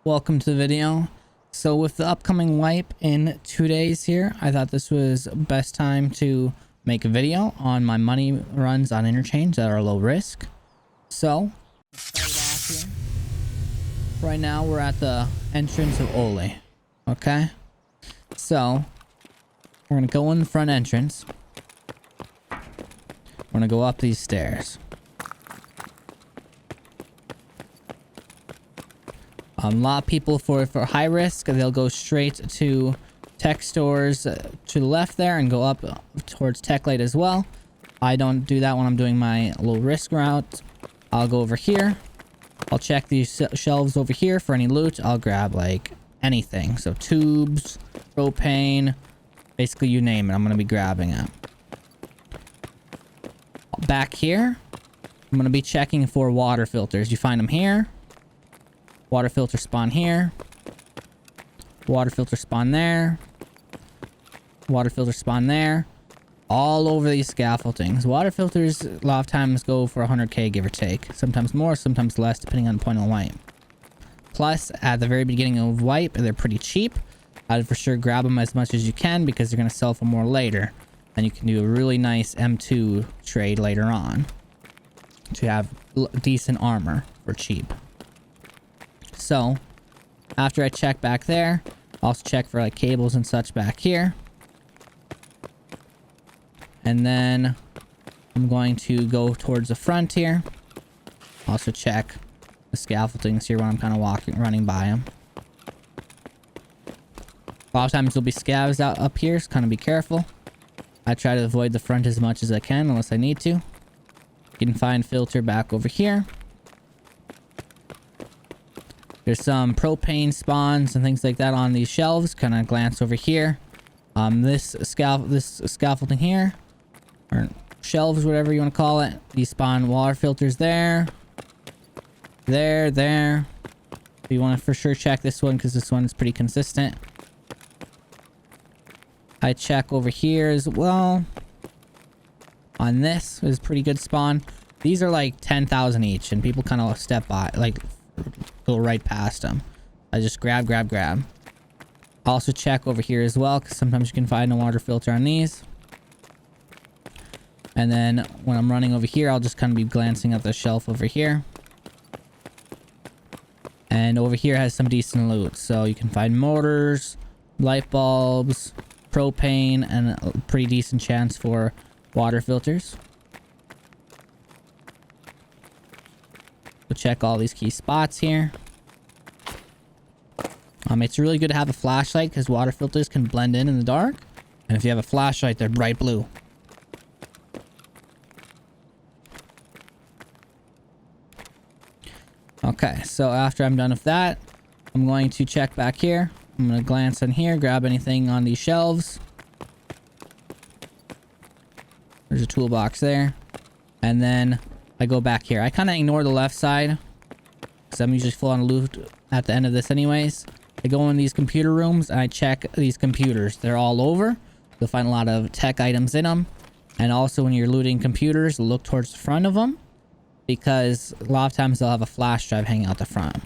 Welcome to the video. So with the upcoming wipe in 2 days here, I thought this was best time to make a video on my money runs on Interchange that are low risk. So start off here. Right now we're at the entrance of Ole. Okay, so we're gonna go in the front entrance. We're gonna go up these stairs. A lot of people for high risk, they'll go straight to tech stores to the left there and go up towards tech light as well. I don't do that when I'm doing my low risk route. I'll go over here. I'll check these shelves over here for any loot. I'll grab like anything. So tubes, propane, basically you name it. I'm going to be grabbing it. Back here, I'm going to be checking for water filters. You find them here. Water filter spawn here. Water filter spawn there. Water filter spawn there. All over these scaffoldings. Water filters a lot of times go for 100k give or take. Sometimes more, sometimes less, depending on the point of the wipe. Plus, at the very beginning of wipe, they're pretty cheap. I'd for sure grab them as much as you can because they're going to sell for more later. And you can do a really nice M2 trade later on to have decent armor for cheap. So, after I check back there, I'll also check for like cables and such back here. And then I'm going to go towards the front here. Also check the scaffoldings here when I'm kind of running by them. A lot of times there'll be scavs out up here, so kind of be careful. I try to avoid the front as much as I can unless I need to. You can find filter back over here. There's some propane spawns and things like that on these shelves. Kind of glance over here. This scaffolding here, or shelves, whatever you want to call it. These spawn water filters there. There. You want to for sure check this one because this one is pretty consistent. I check over here as well. On this is pretty good spawn. These are like 10,000 each, and people kind of step by, like go right past them. I just grab. Also check over here as well, because sometimes you can find a water filter on these. And then when I'm running over here, I'll just kind of be glancing at the shelf over here. And over here has some decent loot. So you can find motors, light bulbs, propane, and a pretty decent chance for water filters. We'll check all these key spots here. It's really good to have a flashlight because water filters can blend in the dark. And if you have a flashlight, they're bright blue. Okay, so after I'm done with that, I'm going to check back here. I'm going to glance in here, grab anything on these shelves. There's a toolbox there. And then I go back here. I kind of ignore the left side because I'm usually full on loot at the end of this anyways. I go in these computer rooms and I check these computers. They're all over. You'll find a lot of tech items in them. And also when you're looting computers, look towards the front of them because a lot of times they'll have a flash drive hanging out the front.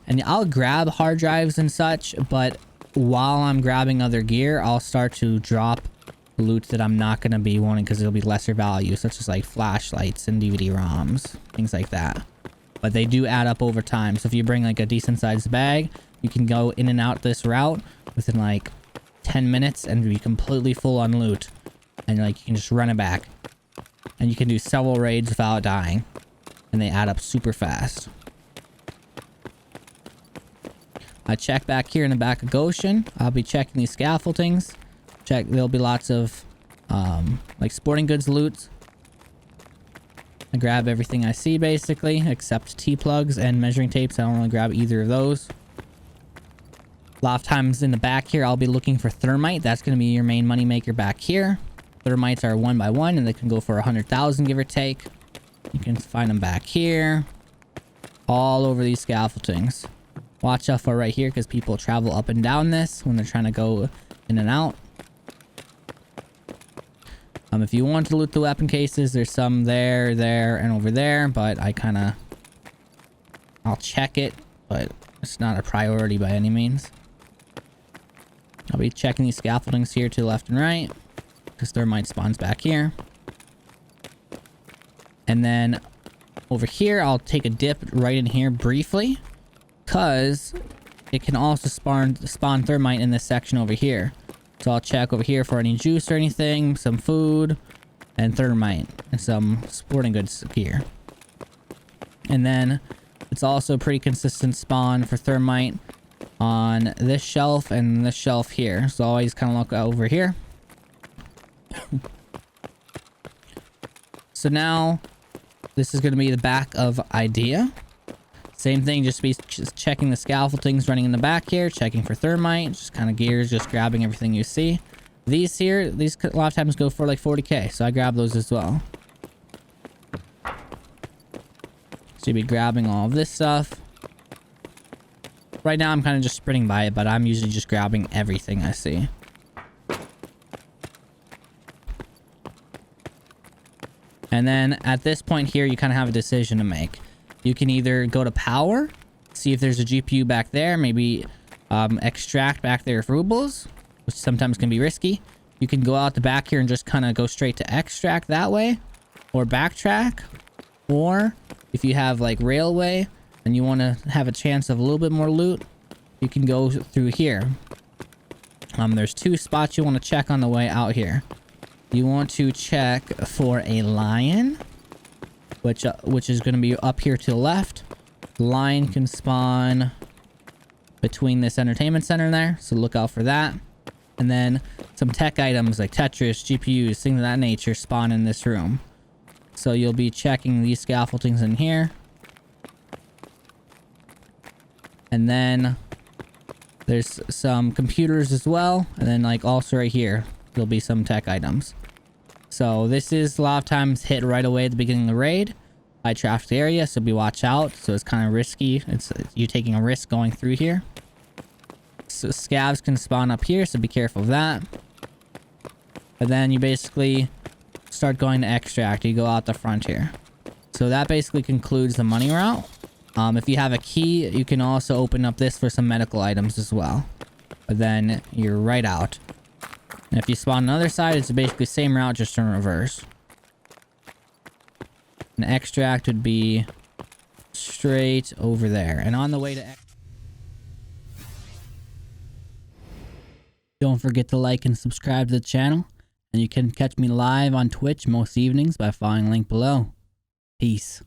And I'll grab hard drives and such, but while I'm grabbing other gear, I'll start to drop loot that I'm not going to be wanting because it'll be lesser value, such as like flashlights and DVD ROMs, things like that. But they do add up over time. So if you bring like a decent sized bag, you can go in and out this route within like 10 minutes and be completely full on loot. And like you can just run it back. And you can do several raids without dying. And they add up super fast. I check back here in the back of Goshen. I'll be checking these scaffoldings. There'll be lots of like sporting goods loot. I grab everything I see basically, except T-plugs and measuring tapes. I don't really grab either of those. A lot of times in the back here, I'll be looking for thermite. That's going to be your main money maker back here. Thermites are 1 by 1 and they can go for 100,000 give or take. You can find them back here. All over these scaffoldings. Watch out for right here because people travel up and down this when they're trying to go in and out. If you want to loot the weapon cases, there's some there, and over there, but I I'll check it, but it's not a priority by any means. I'll be checking these scaffoldings here to the left and right, because thermite spawns back here. And then over here, I'll take a dip right in here briefly, because it can also spawn thermite in this section over here. So I'll check over here for any juice or anything, some food, and thermite, and some sporting goods gear. And then it's also a pretty consistent spawn for thermite on this shelf and this shelf here. So always kind of look over here. So now this is going to be the back of Idea. Same thing, just checking the scaffoldings running in the back here, checking for thermite, just kind of gears, just grabbing everything you see. These here, these a lot of times go for like 40k, so I grab those as well. So you'll be grabbing all of this stuff. Right now I'm kind of just sprinting by it, but I'm usually just grabbing everything I see. And then at this point here, you kind of have a decision to make. You can either go to power, see if there's a GPU back there, maybe extract back there with rubles, which sometimes can be risky. You can go out the back here and just kind of go straight to extract that way, or backtrack. Or if you have like railway and you want to have a chance of a little bit more loot, you can go through here. There's two spots you want to check on the way out here. You want to check for a lion, which is going to be up here to the left. Lion can spawn between this entertainment center there, so look out for that. And then some tech items like Tetris, GPUs, things of that nature spawn in this room. So you'll be checking these scaffoldings in here. And then there's some computers as well. And then like also right here, there'll be some tech items. So this is a lot of times hit right away at the beginning of the raid. High traffic area, so be watch out. So it's kind of risky. It's you taking a risk going through here. So scavs can spawn up here, so be careful of that. But then you basically start going to extract. You go out the front here. So that basically concludes the money route. If you have a key, you can also open up this for some medical items as well. But then you're right out. And if you spawn on the other side, it's basically the same route, just in reverse. An extract would be straight over there. And on the way to... Don't forget to like and subscribe to the channel. And you can catch me live on Twitch most evenings by following the link below. Peace.